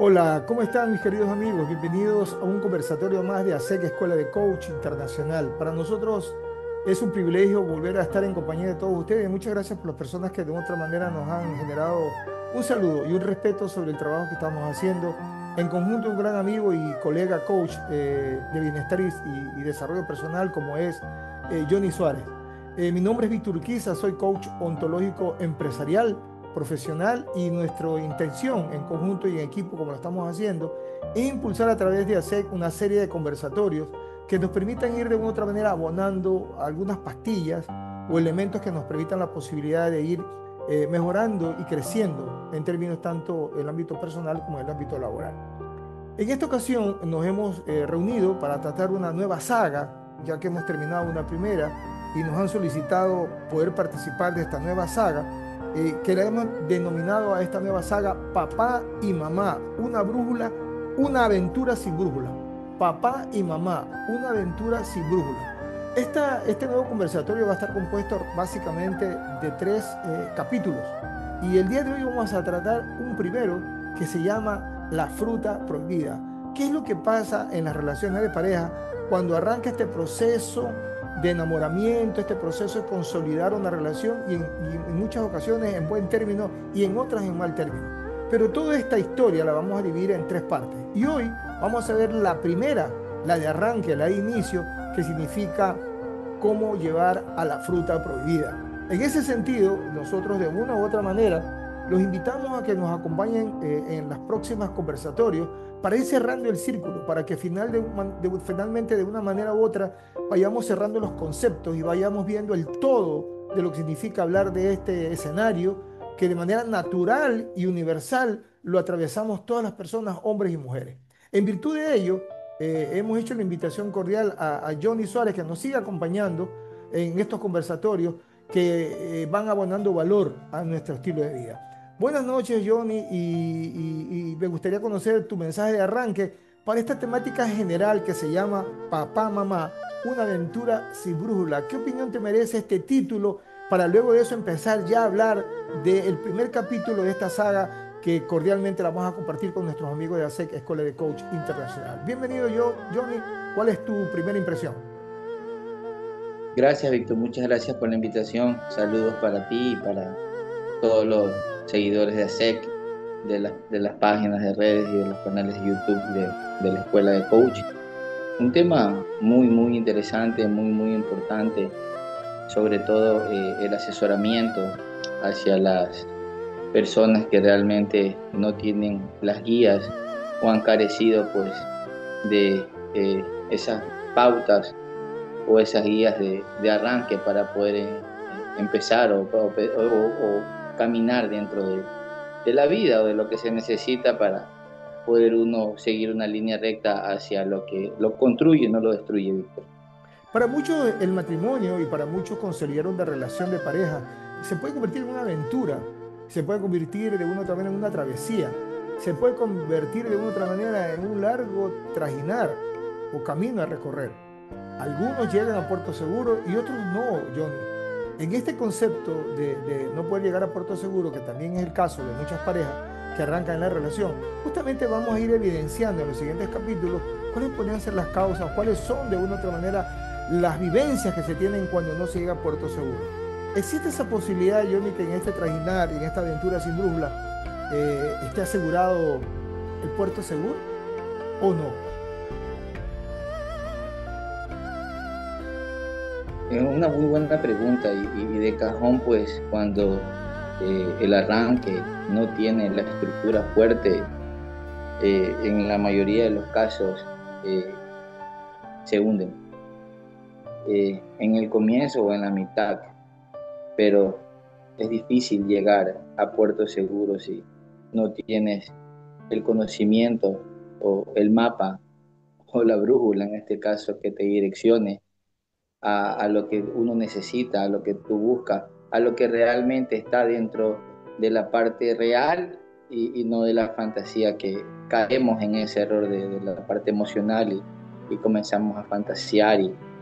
Hola, ¿cómo están mis queridos amigos? Bienvenidos a un conversatorio más de ASEC Escuela de Coach Internacional. Para nosotros es un privilegio volver a estar en compañía de todos ustedes. Muchas gracias por las personas que de otra manera nos han generado un saludo y un respeto sobre el trabajo que estamos haciendo en conjunto un gran amigo y colega coach de bienestar y desarrollo personal como es Johnny Suárez. Mi nombre es Víctor Urquiza, soy coach ontológico empresarial profesional y nuestra intención en conjunto y en equipo, como lo estamos haciendo, es impulsar a través de hacer una serie de conversatorios que nos permitan ir de una u otra manera abonando algunas pastillas o elementos que nos permitan la posibilidad de ir mejorando y creciendo en términos tanto el ámbito personal como el ámbito laboral. En esta ocasión nos hemos reunido para tratar una nueva saga, ya que hemos terminado una primera y nos han solicitado poder participar de esta nueva saga, que la hemos denominado a esta nueva saga Papá y Mamá, una brújula, una aventura sin brújula. Papá y Mamá, una aventura sin brújula. Este nuevo conversatorio va a estar compuesto básicamente de tres capítulos y el día de hoy vamos a tratar un primero que se llama La fruta prohibida. ¿Qué es lo que pasa en las relaciones de pareja cuando arranca este proceso de enamoramiento, este proceso de consolidar una relación y en muchas ocasiones en buen término y en otras en mal término? Pero toda esta historia la vamos a dividir en tres partes. Y hoy vamos a ver la primera, la de arranque, la de inicio, que significa cómo llevar a la fruta prohibida. En ese sentido, nosotros de una u otra manera los invitamos a que nos acompañen en las próximas conversatorios para ir cerrando el círculo, para que finalmente de una manera u otra vayamos cerrando los conceptos y vayamos viendo el todo de lo que significa hablar de este escenario que de manera natural y universal lo atravesamos todas las personas, hombres y mujeres. En virtud de ello, hemos hecho la invitación cordial a Johnny Suárez que nos siga acompañando en estos conversatorios que van abonando valor a nuestro estilo de vida. Buenas noches, Johnny, y me gustaría conocer tu mensaje de arranque para esta temática general que se llama Papá, Mamá, una aventura sin brújula. ¿Qué opinión te merece este título para luego de eso empezar ya a hablar del primer capítulo de esta saga que cordialmente la vamos a compartir con nuestros amigos de ASEC, Escuela de Coach Internacional? Bienvenido, Johnny. ¿Cuál es tu primera impresión? Gracias, Víctor. Muchas gracias por la invitación. Saludos para ti y para todos los seguidores de ASEC, de las páginas de redes y de los canales de YouTube de la Escuela de Coaching. Un tema muy, muy interesante, muy, muy importante, sobre todo el asesoramiento hacia las personas que realmente no tienen las guías o han carecido pues de esas pautas o esas guías de arranque para poder empezar o caminar dentro de la vida o de lo que se necesita para poder uno seguir una línea recta hacia lo que lo construye, no lo destruye, Víctor. Para muchos el matrimonio y para muchos consolidar una relación de pareja se puede convertir en una aventura, se puede convertir de una u otra manera en una travesía, se puede convertir de una u otra manera en un largo trajinar o camino a recorrer. Algunos llegan a puerto seguro y otros no, Johnny. En este concepto de no poder llegar a puerto seguro, que también es el caso de muchas parejas que arrancan en la relación, justamente vamos a ir evidenciando en los siguientes capítulos cuáles podrían ser las causas, cuáles son de una u otra manera las vivencias que se tienen cuando no se llega a puerto seguro. ¿Existe esa posibilidad, Johnny, que en este trajinar y en esta aventura sin brújula esté asegurado el puerto seguro o no? Es una muy buena pregunta y de cajón, pues cuando el arranque no tiene la estructura fuerte, en la mayoría de los casos eh, se hunden en el comienzo o en la mitad, pero es difícil llegar a puerto seguro si no tienes el conocimiento o el mapa o la brújula en este caso que te direccione a lo que uno necesita, a lo que tú buscas, a lo que realmente está dentro de la parte real y no de la fantasía, que caemos en ese error de la parte emocional y comenzamos a fantasear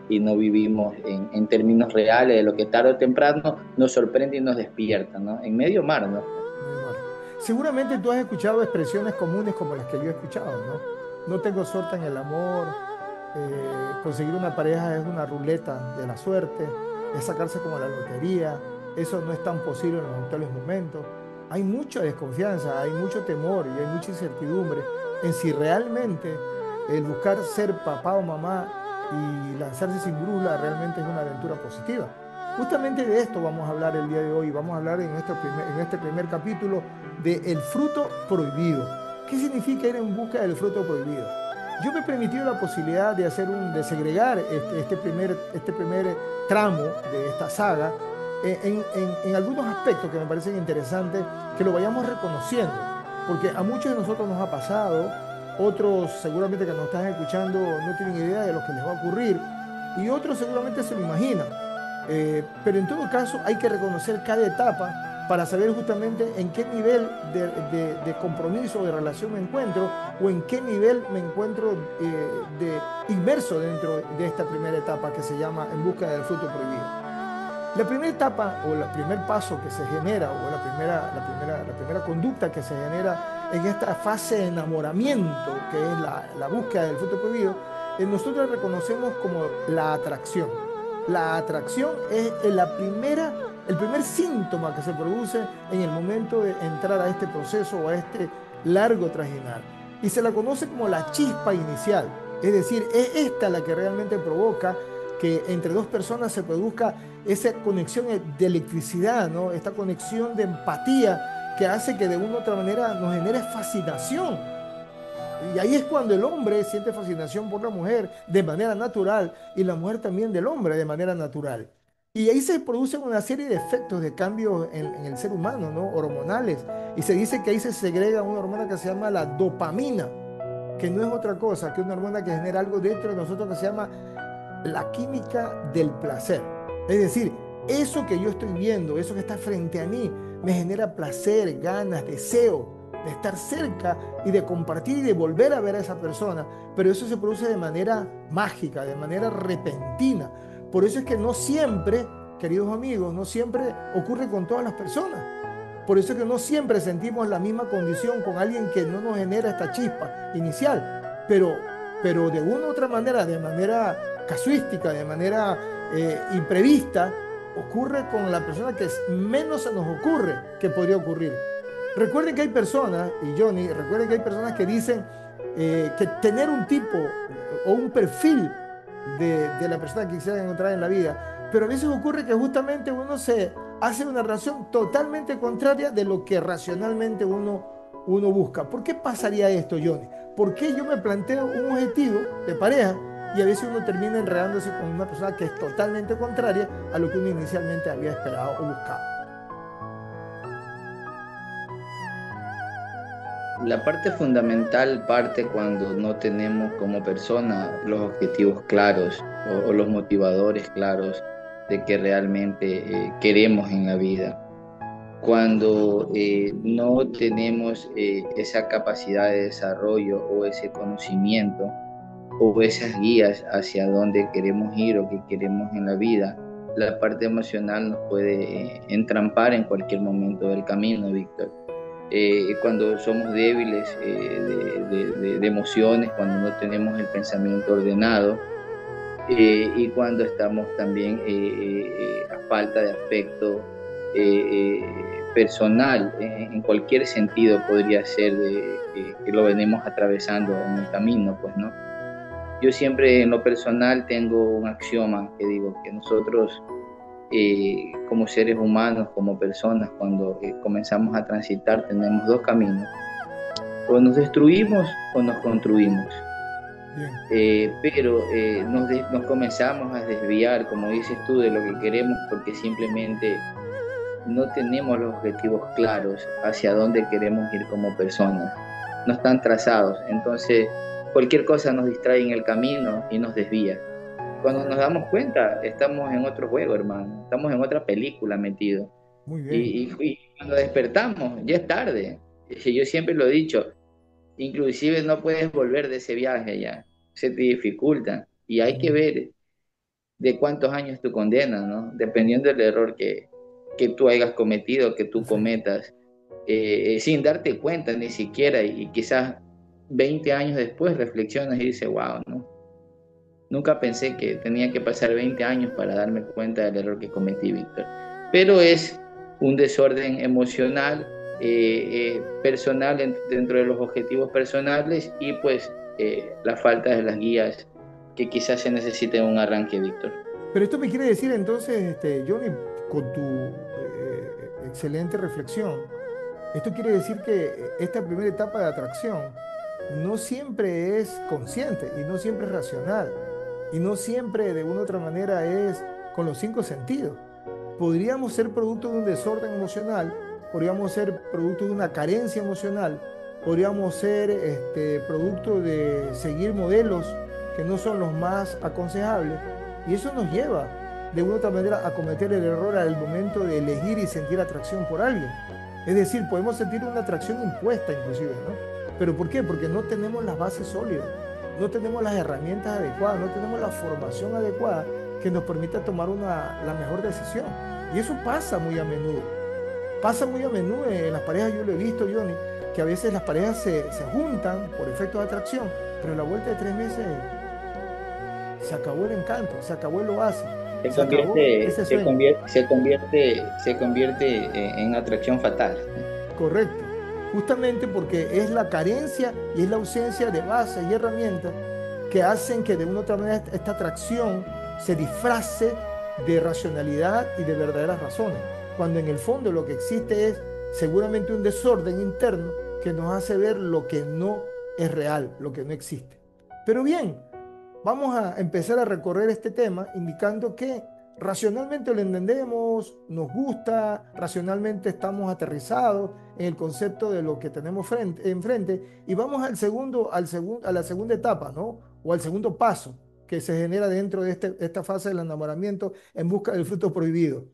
y no vivimos en términos reales de lo que tarde o temprano nos sorprende y nos despierta, ¿no? En medio mar, ¿no? Seguramente tú has escuchado expresiones comunes como las que yo he escuchado, ¿no? No tengo suerte en el amor, conseguir una pareja es una ruleta de la suerte, es sacarse como la lotería, eso no es tan posible en los actuales momentos. Hay mucha desconfianza, hay mucho temor y hay mucha incertidumbre en si realmente el buscar ser papá o mamá y lanzarse sin brújula realmente es una aventura positiva. Justamente de esto vamos a hablar el día de hoy. Vamos a hablar en este primer capítulo de el fruto prohibido. ¿Qué significa ir en busca del fruto prohibido? Yo me he permitido la posibilidad de de segregar este primer tramo de esta saga en algunos aspectos que me parecen interesantes, que lo vayamos reconociendo, porque a muchos de nosotros nos ha pasado, otros seguramente que nos están escuchando no tienen idea de lo que les va a ocurrir, y otros seguramente se lo imaginan. Pero en todo caso hay que reconocer cada etapa para saber justamente en qué nivel de compromiso o de relación me encuentro o en qué nivel me encuentro inmerso dentro de esta primera etapa que se llama en busca del fruto prohibido. La primera etapa o el primer paso que se genera o la primera conducta que se genera en esta fase de enamoramiento que es la búsqueda del fruto prohibido, nosotros reconocemos como la atracción. La atracción es el primer síntoma que se produce en el momento de entrar a este proceso o a este largo trajinar. Y se la conoce como la chispa inicial. Es decir, es esta la que realmente provoca que entre dos personas se produzca esa conexión de electricidad, ¿no? Esta conexión de empatía que hace que de una u otra manera nos genere fascinación. Y ahí es cuando el hombre siente fascinación por la mujer de manera natural y la mujer también del hombre de manera natural. Y ahí se producen una serie de efectos de cambios en el ser humano, ¿no? Hormonales. Y se dice que ahí se segrega una hormona que se llama la dopamina, que no es otra cosa que una hormona que genera algo dentro de nosotros que se llama la química del placer. Es decir, eso que yo estoy viendo, eso que está frente a mí, me genera placer, ganas, deseo de estar cerca y de compartir y de volver a ver a esa persona. Pero eso se produce de manera mágica, de manera repentina. Por eso es que no siempre, queridos amigos, no siempre ocurre con todas las personas. Por eso es que no siempre sentimos la misma condición con alguien que no nos genera esta chispa inicial. Pero de una u otra manera, de manera casuística, de manera imprevista, ocurre con la persona que menos se nos ocurre que podría ocurrir. Recuerden que hay personas, y Johnny, recuerden que hay personas que dicen que tener un tipo o un perfil de la persona que quisieran encontrar en la vida, pero a veces ocurre que justamente uno se hace una relación totalmente contraria de lo que racionalmente uno busca. ¿Por qué pasaría esto, Johnny? ¿Por qué yo me planteo un objetivo de pareja y a veces uno termina enredándose con una persona que es totalmente contraria a lo que uno inicialmente había esperado o buscado? La parte fundamental parte cuando no tenemos como persona los objetivos claros o los motivadores claros de que realmente queremos en la vida. Cuando no tenemos esa capacidad de desarrollo o ese conocimiento o esas guías hacia dónde queremos ir o qué queremos en la vida, la parte emocional nos puede entrampar en cualquier momento del camino, Víctor. Cuando somos débiles de emociones, cuando no tenemos el pensamiento ordenado y cuando estamos también a falta de afecto personal, en cualquier sentido podría ser que lo venimos atravesando en el camino, pues, ¿no? Yo siempre en lo personal tengo un axioma que digo que nosotros como seres humanos, como personas, cuando comenzamos a transitar, tenemos dos caminos: o nos destruimos o nos construimos. Bien. Nos comenzamos a desviar, como dices tú, de lo que queremos porque simplemente no tenemos los objetivos claros hacia dónde queremos ir como personas. No están trazados. Entonces, cualquier cosa nos distrae en el camino y nos desvía. Cuando nos damos cuenta, estamos en otro juego, hermano. Estamos en otra película metidos. Muy bien. Y cuando despertamos, ya es tarde. Yo siempre lo he dicho, inclusive no puedes volver de ese viaje ya. Se te dificulta. Y hay que Mm. ver de cuántos años tu condena, ¿no? Dependiendo del error que tú hayas cometido, que tú Sí. cometas. sin darte cuenta ni siquiera, y quizás 20 años después reflexionas y dices, wow, ¿no? Nunca pensé que tenía que pasar 20 años para darme cuenta del error que cometí, Víctor. Pero es un desorden emocional, personal dentro de los objetivos personales, y pues la falta de las guías que quizás se necesite en un arranque, Víctor. Pero esto me quiere decir entonces, Johnny, con tu excelente reflexión, esto quiere decir que esta primera etapa de atracción no siempre es consciente y no siempre es racional y no siempre de una u otra manera es con los cinco sentidos. Podríamos ser producto de un desorden emocional, podríamos ser producto de una carencia emocional, podríamos ser producto de seguir modelos que no son los más aconsejables, y eso nos lleva de una u otra manera a cometer el error al momento de elegir y sentir atracción por alguien. Es decir, podemos sentir una atracción impuesta inclusive, ¿no? ¿Pero por qué? Porque no tenemos las bases sólidas, no tenemos las herramientas adecuadas, no tenemos la formación adecuada que nos permita tomar la mejor decisión. Y eso pasa muy a menudo. Pasa muy a menudo en las parejas, yo lo he visto, Johnny, que a veces las parejas se juntan por efectos de atracción, pero a la vuelta de 3 meses se acabó el encanto, se acabó el oasis, se acabó ese sueño. Se convierte en atracción fatal. Correcto. Justamente porque es la carencia y es la ausencia de bases y herramientas que hacen que de una u otra manera esta atracción se disfrace de racionalidad y de verdaderas razones, cuando en el fondo lo que existe es seguramente un desorden interno que nos hace ver lo que no es real, lo que no existe. Pero bien, vamos a empezar a recorrer este tema indicando que racionalmente lo entendemos, nos gusta, racionalmente estamos aterrizados en el concepto de lo que tenemos enfrente, y vamos a la segunda etapa, ¿no? O al segundo paso que se genera dentro de esta fase del enamoramiento en busca del fruto prohibido.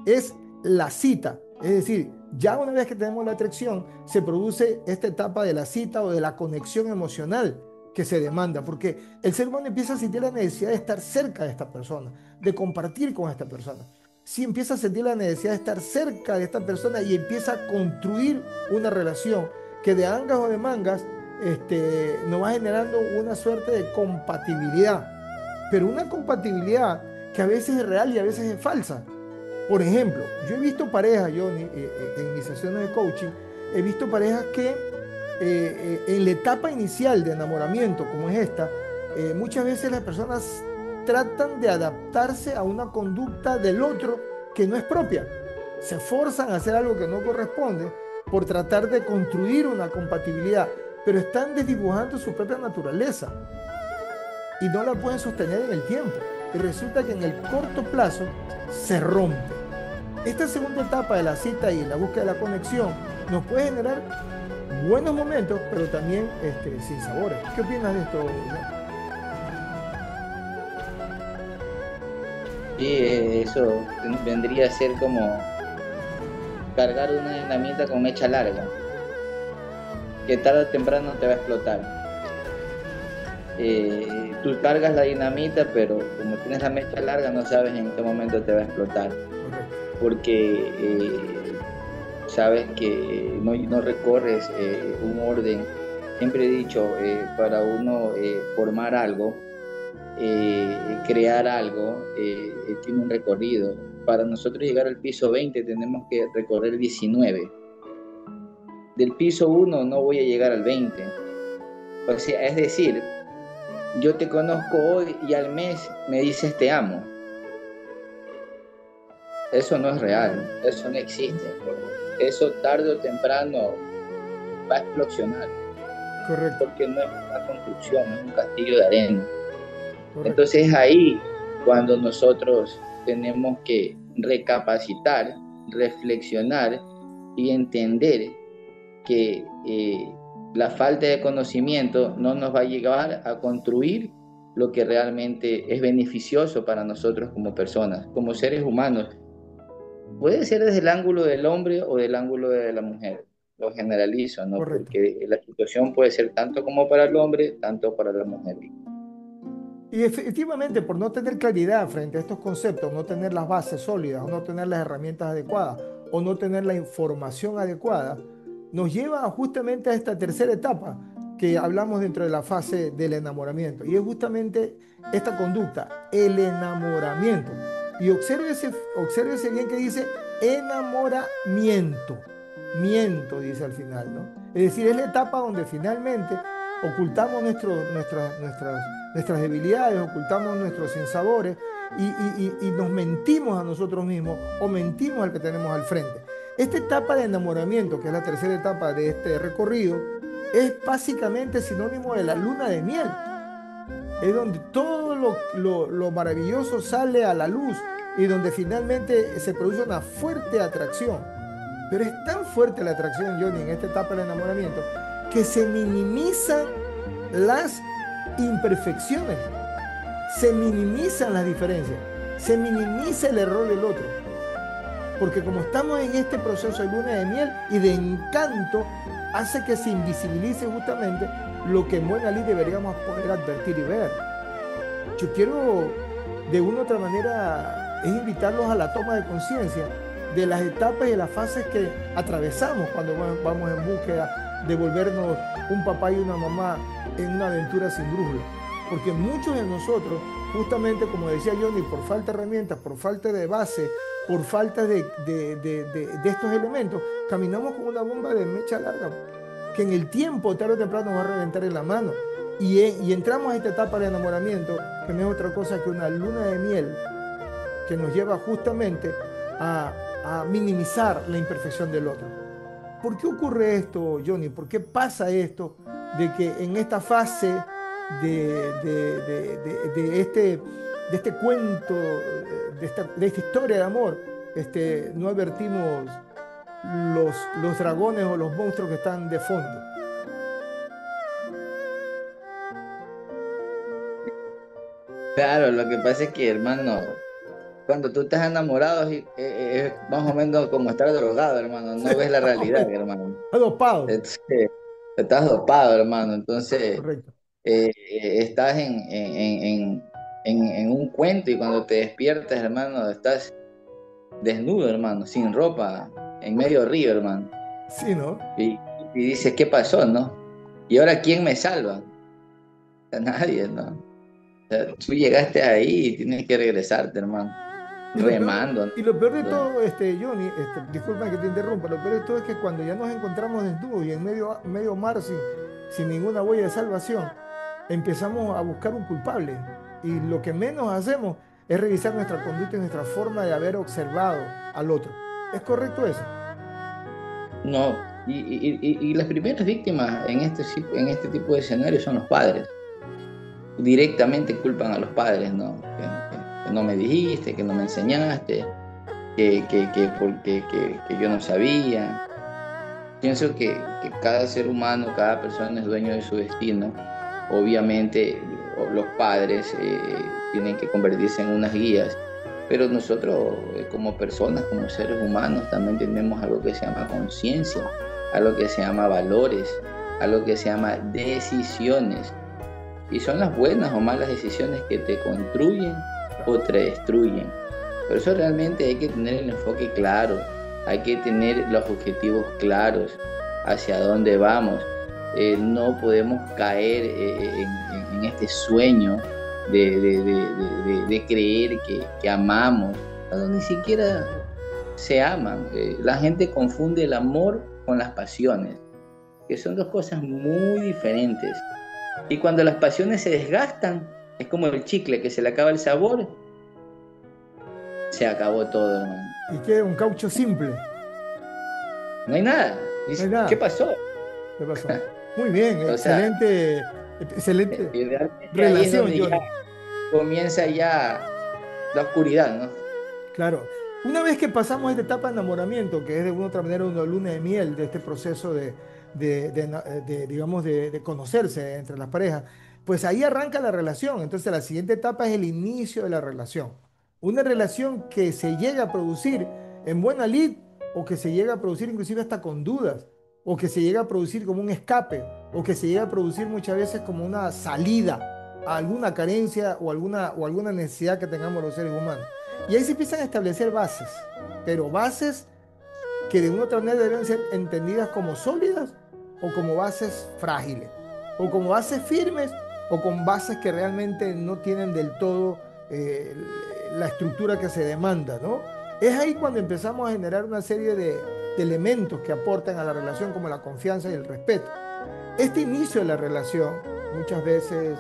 Es la cita, es decir, ya una vez que tenemos la atracción, se produce esta etapa de la cita o de la conexión emocional que se demanda, porque el ser humano empieza a sentir la necesidad de estar cerca de esta persona, de compartir con esta persona. Si empieza a sentir la necesidad de estar cerca de esta persona y empieza a construir una relación que de angas o de mangas nos va generando una suerte de compatibilidad, pero una compatibilidad que a veces es real y a veces es falsa. Por ejemplo, yo he visto parejas, Johnny, en mis sesiones de coaching, he visto parejas que en la etapa inicial de enamoramiento, como es esta, muchas veces las personas tratan de adaptarse a una conducta del otro que no es propia. Se forzan a hacer algo que no corresponde por tratar de construir una compatibilidad, pero están desdibujando su propia naturaleza y no la pueden sostener en el tiempo. Y resulta que en el corto plazo se rompe. Esta segunda etapa de la cita y la búsqueda de la conexión nos puede generar buenos momentos, pero también sin sabores. ¿Qué opinas de esto? Sí, eso vendría a ser como cargar una dinamita con mecha larga, que tarde o temprano te va a explotar. Tú cargas la dinamita, pero como tienes la mecha larga no sabes en qué momento te va a explotar, porque sabes que no recorres un orden. Siempre he dicho, para uno formar algo, crear algo, tiene un recorrido. Para nosotros llegar al piso 20 tenemos que recorrer 19. Del piso 1 no voy a llegar al 20. O sea, es decir, yo te conozco hoy y al mes me dices te amo. Eso no es real, eso no existe. Eso tarde o temprano va a explosionar. Correcto. Porque no es una construcción, es un castillo de arena. Correcto. Entonces es ahí cuando nosotros tenemos que recapacitar, reflexionar y entender que la falta de conocimiento no nos va a llevar a construir lo que realmente es beneficioso para nosotros como personas, como seres humanos. Puede ser desde el ángulo del hombre o del ángulo de la mujer. Lo generalizo, ¿no? Correcto. Porque la situación puede ser tanto como para el hombre, tanto para la mujer. Y efectivamente, por no tener claridad frente a estos conceptos, no tener las bases sólidas, o no tener las herramientas adecuadas, o no tener la información adecuada, nos lleva justamente a esta tercera etapa que hablamos dentro de la fase del enamoramiento. Y es justamente esta conducta, el enamoramiento. Y obsérvese bien que dice enamoramiento. Miento, dice al final, ¿no? Es decir, es la etapa donde finalmente ocultamos nuestras debilidades, ocultamos nuestros sinsabores y nos mentimos a nosotros mismos o mentimos al que tenemos al frente. Esta etapa de enamoramiento, que es la tercera etapa de este recorrido, es básicamente sinónimo de la luna de miel. Es donde todo lo maravilloso sale a la luz y donde finalmente se produce una fuerte atracción. Pero es tan fuerte la atracción, Johnny, en esta etapa del enamoramiento, que se minimizan las imperfecciones, se minimizan las diferencias, se minimiza el error del otro. Porque como estamos en este proceso de luna de miel y de encanto, hace que se invisibilice justamente lo que en buena ley deberíamos poder advertir y ver. Yo quiero, de una u otra manera, es invitarlos a la toma de conciencia de las etapas y de las fases que atravesamos cuando vamos en búsqueda de volvernos un papá y una mamá en una aventura sin brújula. Porque muchos de nosotros, justamente como decía Johnny, por falta de herramientas, por falta de base, por falta de estos elementos, caminamos con una bomba de mecha larga que en el tiempo, tarde o temprano, nos va a reventar en la mano. Y entramos a esta etapa de enamoramiento, que no es otra cosa que una luna de miel que nos lleva justamente a minimizar la imperfección del otro. ¿Por qué ocurre esto, Johnny? ¿Por qué pasa esto de que en esta fase de este cuento, de esta historia de amor, no advertimos los dragones o los monstruos que están de fondo? Claro, lo que pasa es que, hermano, cuando tú estás enamorado es más o menos como estar drogado, hermano. No ves la realidad, hermano. Adopado. Entonces, estás dopado, hermano. Entonces, Correcto. estás en un cuento y cuando te despiertas, hermano, estás desnudo, hermano, sin ropa, en medio río, hermano. Sí, ¿no? Y, y dices, ¿qué pasó, no? ¿Y ahora quién me salva? A nadie, ¿no? O sea, tú llegaste ahí y tienes que regresarte, hermano, Y lo peor, remando, y lo peor de ¿no? todo, Johnny, disculpa que te interrumpa, lo peor de todo es que cuando ya nos encontramos desnudos y en medio mar sin ninguna huella de salvación, empezamos a buscar un culpable. Y lo que menos hacemos es revisar nuestra conducta y nuestra forma de haber observado al otro. ¿Es correcto eso? No, y las primeras víctimas en este tipo de escenarios son los padres. Directamente culpan a los padres, ¿no? Que no me dijiste, que no me enseñaste, que yo no sabía. Pienso que cada ser humano, cada persona es dueño de su destino. Obviamente los padres tienen que convertirse en unas guías, pero nosotros como personas, como seres humanos, también tenemos algo que se llama conciencia, algo que se llama valores, algo que se llama decisiones. Y son las buenas o malas decisiones que te construyen o te destruyen. Por eso realmente hay que tener el enfoque claro, hay que tener los objetivos claros, hacia dónde vamos. No podemos caer en este sueño de creer que amamos, cuando ni siquiera se aman. La gente confunde el amor con las pasiones, que son dos cosas muy diferentes. Y cuando las pasiones se desgastan, es como el chicle que se le acaba el sabor, se acabó todo, hermano. Y que un caucho simple. No hay nada. No hay Dice, ¿qué nada. pasó? ¿Qué pasó? Muy bien, O sea, excelente realmente ahí es relación, donde ya Johnny. comienza ya la oscuridad, ¿no? Claro. Una vez que pasamos esta etapa de enamoramiento, que es de una u otra manera una luna de miel de este proceso digamos, de conocerse entre las parejas, pues ahí arranca la relación. Entonces la siguiente etapa es el inicio de la relación. Una relación que se llega a producir en buena lid o que se llega a producir inclusive hasta con dudas, o que se llega a producir como un escape, o que se llega a producir muchas veces como una salida a alguna carencia o alguna necesidad que tengamos los seres humanos. Y ahí se empiezan a establecer bases, pero bases que de una u otra manera deben ser entendidas como sólidas o como bases frágiles, o como bases firmes o con bases que realmente no tienen del todo eh, la estructura que se demanda, ¿no? Es ahí cuando empezamos a generar una serie de elementos que aportan a la relación como la confianza y el respeto. Este inicio de la relación muchas veces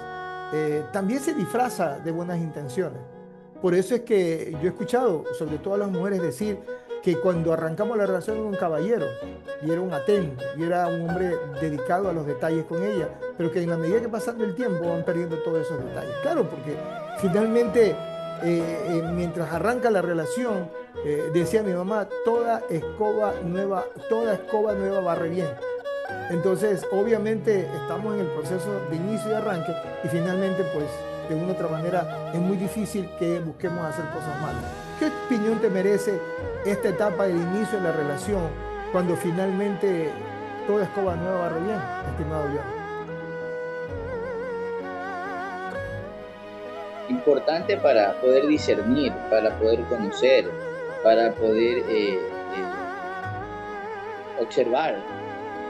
también se disfraza de buenas intenciones. Por eso es que yo he escuchado, sobre todo a las mujeres, decir que cuando arrancamos la relación era un caballero, y era un atento, y era un hombre dedicado a los detalles con ella, pero que en la medida que pasando el tiempo van perdiendo todos esos detalles. Claro, porque finalmente, mientras arranca la relación, decía mi mamá, toda escoba nueva barre bien. Entonces, obviamente, estamos en el proceso de inicio y arranque y finalmente, pues, de una u otra manera, es muy difícil que busquemos hacer cosas malas. ¿Qué opinión te merece esta etapa del inicio de la relación cuando finalmente toda escoba nueva barre bien, estimado John? Importante para poder discernir, para poder conocer, para poder observar.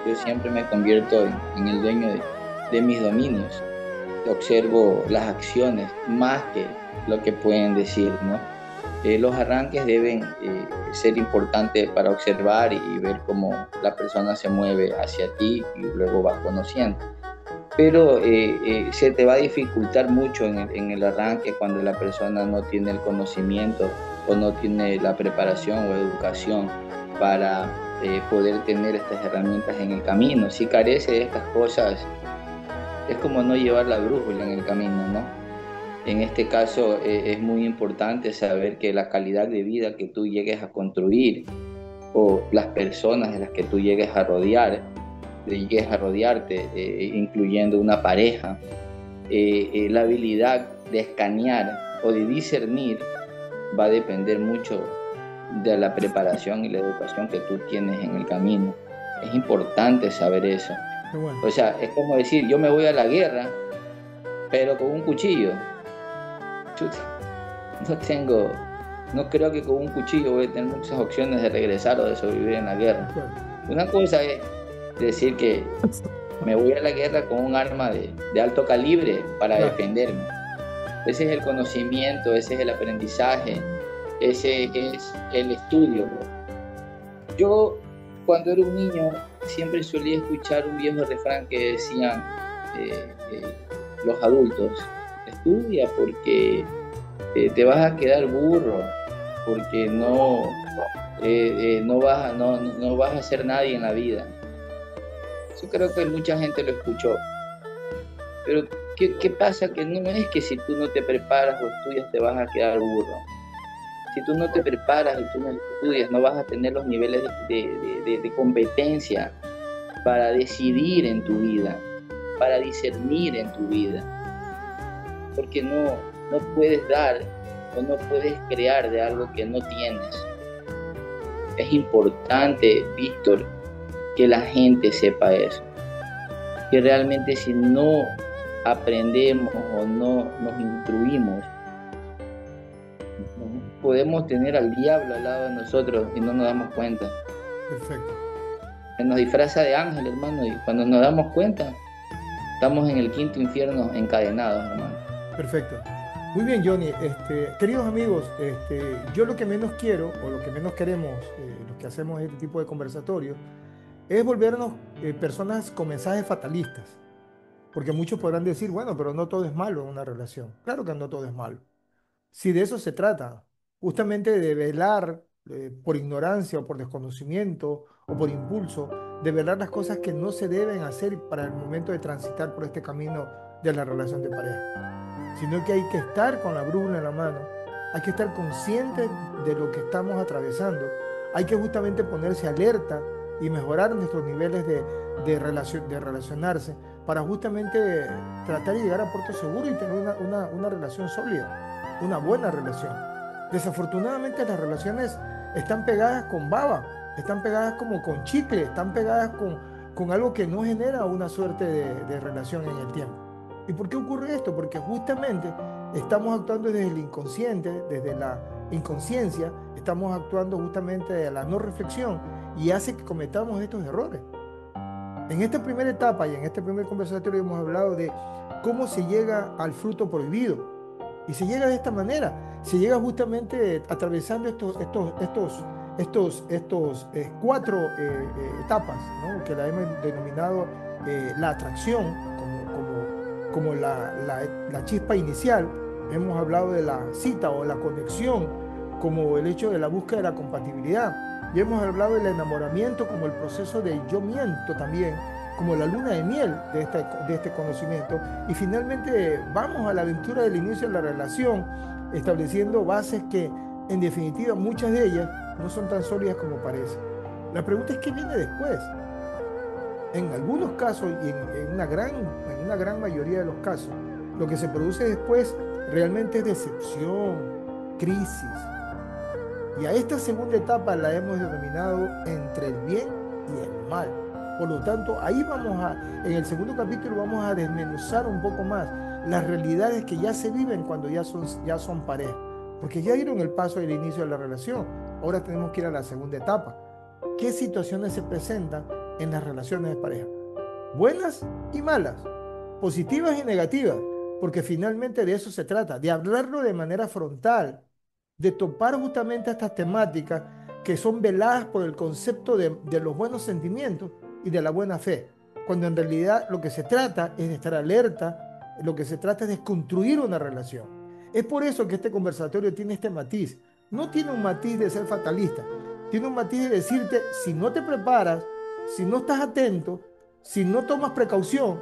Yo siempre me convierto en el dueño de mis dominios. Observo las acciones más que lo que pueden decir, ¿no? Los arranques deben ser importantes para observar y ver cómo la persona se mueve hacia ti y luego vas conociendo. Pero se te va a dificultar mucho en el arranque cuando la persona no tiene el conocimiento o no tiene la preparación o educación para poder tener estas herramientas en el camino. Si carece de estas cosas, es como no llevar la brújula en el camino, ¿no? En este caso es muy importante saber que la calidad de vida que tú llegues a construir o las personas de las que tú llegues a rodearte, incluyendo una pareja, la habilidad de escanear o de discernir va a depender mucho de la preparación y la educación que tú tienes en el camino. Es importante saber eso. Bueno. O sea, es como decir, yo me voy a la guerra, pero con un cuchillo. No creo que con un cuchillo voy a tener muchas opciones de regresar o de sobrevivir en la guerra. Una cosa es decir que me voy a la guerra con un arma de alto calibre para defenderme. Ese es el conocimiento, ese es el aprendizaje, ese es el estudio. Yo, cuando era un niño, siempre solía escuchar un viejo refrán que decían los adultos: estudia porque te vas a quedar burro, porque no vas a ser nadie en la vida. Yo creo que mucha gente lo escuchó. Pero ¿qué pasa? Que no es que si tú no te preparas o estudias te vas a quedar burro. Si tú no te preparas y tú no estudias, no vas a tener los niveles de competencia para decidir en tu vida, para discernir en tu vida. Porque no puedes dar o no puedes crear de algo que no tienes. Es importante, Víctor, que la gente sepa eso. Que realmente si no aprendemos o no nos instruimos, podemos tener al diablo al lado de nosotros y no nos damos cuenta. Perfecto. Nos disfraza de ángel, hermano, y cuando nos damos cuenta, estamos en el quinto infierno encadenados, hermano. Perfecto. Muy bien, Johnny. Queridos amigos, yo lo que menos quiero o lo que menos queremos, los que hacemos este tipo de conversatorios, es volvernos personas con mensajes fatalistas. Porque muchos podrán decir, bueno, pero no todo es malo en una relación. Claro que no todo es malo. Si de eso se trata, justamente de velar por ignorancia o por desconocimiento o por impulso, de velar las cosas que no se deben hacer para el momento de transitar por este camino de la relación de pareja, sino que hay que estar con la brújula en la mano, hay que estar consciente de lo que estamos atravesando, hay que justamente ponerse alerta y mejorar nuestros niveles de relacionarse para justamente tratar de llegar a puerto seguro y tener una relación sólida, una buena relación. Desafortunadamente las relaciones están pegadas con baba, están pegadas como con chicle, están pegadas con algo que no genera una suerte de relación en el tiempo. ¿Y por qué ocurre esto? Porque justamente estamos actuando desde el inconsciente, desde inconsciencia estamos actuando justamente de la no reflexión y hace que cometamos estos errores. En esta primera etapa y en este primer conversatorio hemos hablado de cómo se llega al fruto prohibido. Y se llega de esta manera, se llega justamente atravesando estos cuatro etapas, ¿no? Que la hemos denominado la atracción como la chispa inicial. Hemos hablado de la cita o la conexión como el hecho de la búsqueda de la compatibilidad. Y hemos hablado del enamoramiento como el proceso de yo miento también, como la luna de miel de este conocimiento. Y finalmente vamos a la aventura del inicio de la relación, estableciendo bases que, en definitiva, muchas de ellas no son tan sólidas como parece. La pregunta es, ¿qué viene después? En algunos casos y en una gran mayoría de los casos, lo que se produce después realmente es decepción, crisis. Y a esta segunda etapa la hemos denominado entre el bien y el mal. Por lo tanto, ahí en el segundo capítulo vamos a desmenuzar un poco más las realidades que ya se viven cuando ya son pareja. Porque ya dieron el paso del inicio de la relación. Ahora tenemos que ir a la segunda etapa. ¿Qué situaciones se presentan en las relaciones de pareja? Buenas y malas, positivas y negativas, porque finalmente de eso se trata, de hablarlo de manera frontal, de topar justamente estas temáticas que son veladas por el concepto de los buenos sentimientos y de la buena fe, cuando en realidad lo que se trata es de estar alerta, lo que se trata es de construir una relación. Es por eso que este conversatorio tiene este matiz. No tiene un matiz de ser fatalista, tiene un matiz de decirte, si no te preparas, si no estás atento, si no tomas precaución,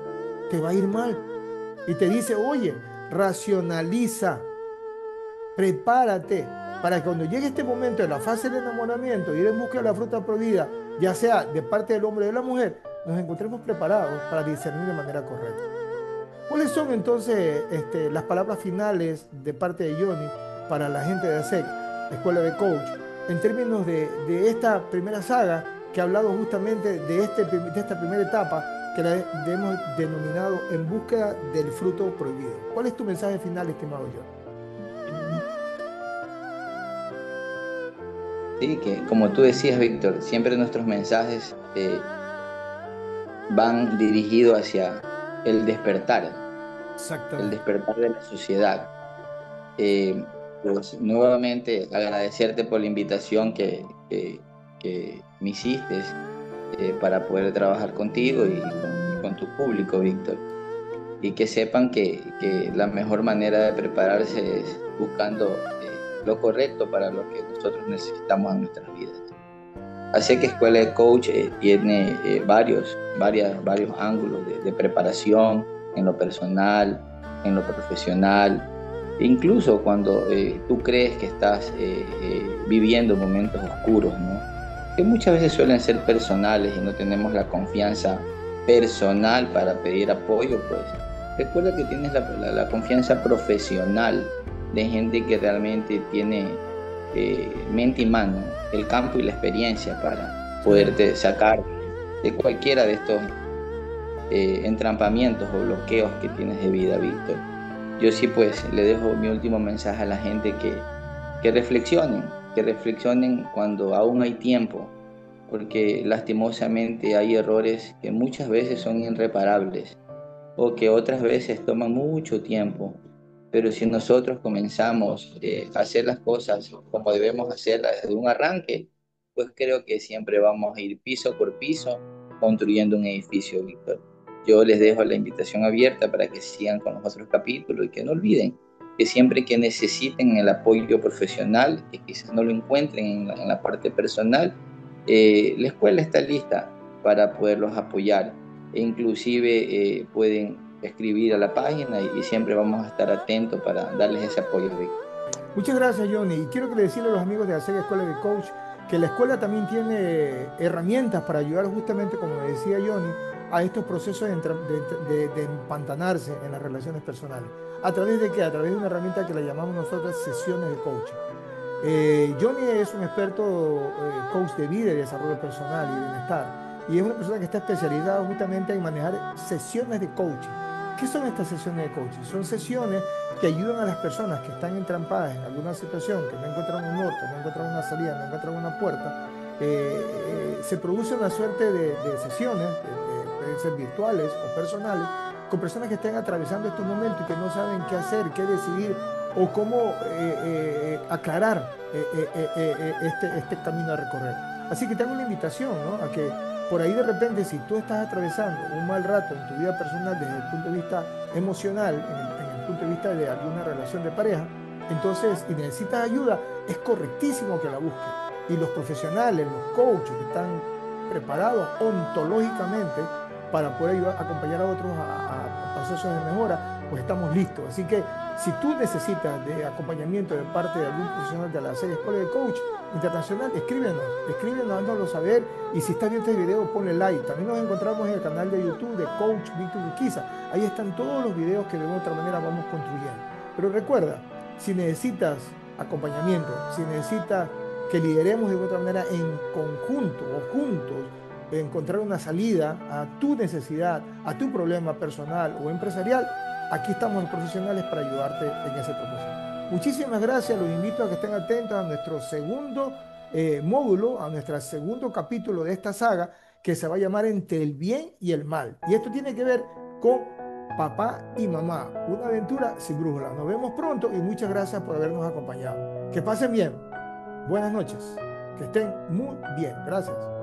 te va a ir mal. Y te dice, oye, racionaliza, prepárate para que cuando llegue este momento de la fase del enamoramiento, ir en busca de la fruta prohibida, ya sea de parte del hombre o de la mujer, nos encontremos preparados para discernir de manera correcta. ¿Cuáles son entonces las palabras finales de parte de Johnny para la gente de ASEC, Escuela de Coach, en términos de esta primera saga que ha hablado justamente de esta primera etapa que la hemos denominado En búsqueda del fruto prohibido? ¿Cuál es tu mensaje final, estimado Johnny? Sí, que como tú decías, Víctor, siempre nuestros mensajes van dirigidos hacia el despertar de la sociedad. Pues nuevamente agradecerte por la invitación que me hiciste para poder trabajar contigo y con tu público, Víctor. Y que sepan que la mejor manera de prepararse es buscando lo correcto para lo que nosotros necesitamos en nuestras vidas. Así que Escuela de Coach tiene varios ángulos de preparación en lo personal, en lo profesional, incluso cuando tú crees que estás viviendo momentos oscuros, ¿no? Que muchas veces suelen ser personales y no tenemos la confianza personal para pedir apoyo, pues recuerda que tienes la confianza profesional de gente que realmente tiene mente y mano, el campo y la experiencia para poderte sacar de cualquiera de estos entrampamientos o bloqueos que tienes de vida, Víctor. Yo sí, pues, le dejo mi último mensaje a la gente que reflexionen cuando aún hay tiempo, porque lastimosamente hay errores que muchas veces son irreparables o que otras veces toman mucho tiempo, pero si nosotros comenzamos a hacer las cosas como debemos hacerlas desde un arranque, pues creo que siempre vamos a ir piso por piso construyendo un edificio, Víctor. Yo les dejo la invitación abierta para que sigan con los otros capítulos y que no olviden que siempre que necesiten el apoyo profesional, que quizás no lo encuentren en la parte personal, la escuela está lista para poderlos apoyar e inclusive pueden escribir a la página y siempre vamos a estar atentos para darles ese apoyo. Muchas gracias, Johnny. Y quiero decirle a los amigos de ASEC Escuela de Coach que la escuela también tiene herramientas para ayudar justamente, como decía Johnny, a estos procesos de empantanarse en las relaciones personales. ¿A través de qué? A través de una herramienta que la llamamos nosotros sesiones de coaching. Johnny es un experto coach de vida y desarrollo personal y bienestar. Y es una persona que está especializada justamente en manejar sesiones de coaching. ¿Qué son estas sesiones de coaching? Son sesiones que ayudan a las personas que están entrampadas en alguna situación, que no encuentran un norte, no encuentran una salida, no encuentran una puerta. Se produce una suerte de sesiones, pueden ser virtuales o personales, con personas que estén atravesando estos momentos y que no saben qué hacer, qué decidir o cómo aclarar este camino a recorrer. Así que te hago una invitación, ¿no? A que por ahí de repente, si tú estás atravesando un mal rato en tu vida personal desde el punto de vista emocional, en el punto de vista de alguna relación de pareja, entonces, y necesitas ayuda, es correctísimo que la busques. Y los profesionales, los coaches que están preparados ontológicamente para poder ayudar, acompañar a otros a procesos de mejora, pues estamos listos. Así que si tú necesitas de acompañamiento de parte de algún profesional de la serie Escuela de Coach Internacional, escríbenos, háznoslo saber. Y si estás viendo este video, ponle like. También nos encontramos en el canal de YouTube de Coach Víctor Urquiza. Ahí están todos los videos que de una u otra manera vamos construyendo. Pero recuerda, si necesitas acompañamiento, si necesitas que lideremos de otra manera en conjunto o juntos, encontrar una salida a tu necesidad, a tu problema personal o empresarial, aquí estamos los profesionales para ayudarte en ese propósito. Muchísimas gracias, los invito a que estén atentos a nuestro segundo módulo, a nuestro segundo capítulo de esta saga, que se va a llamar Entre el bien y el mal. Y esto tiene que ver con papá y mamá, una aventura sin brújula. Nos vemos pronto y muchas gracias por habernos acompañado. Que pasen bien. Buenas noches. Que estén muy bien. Gracias.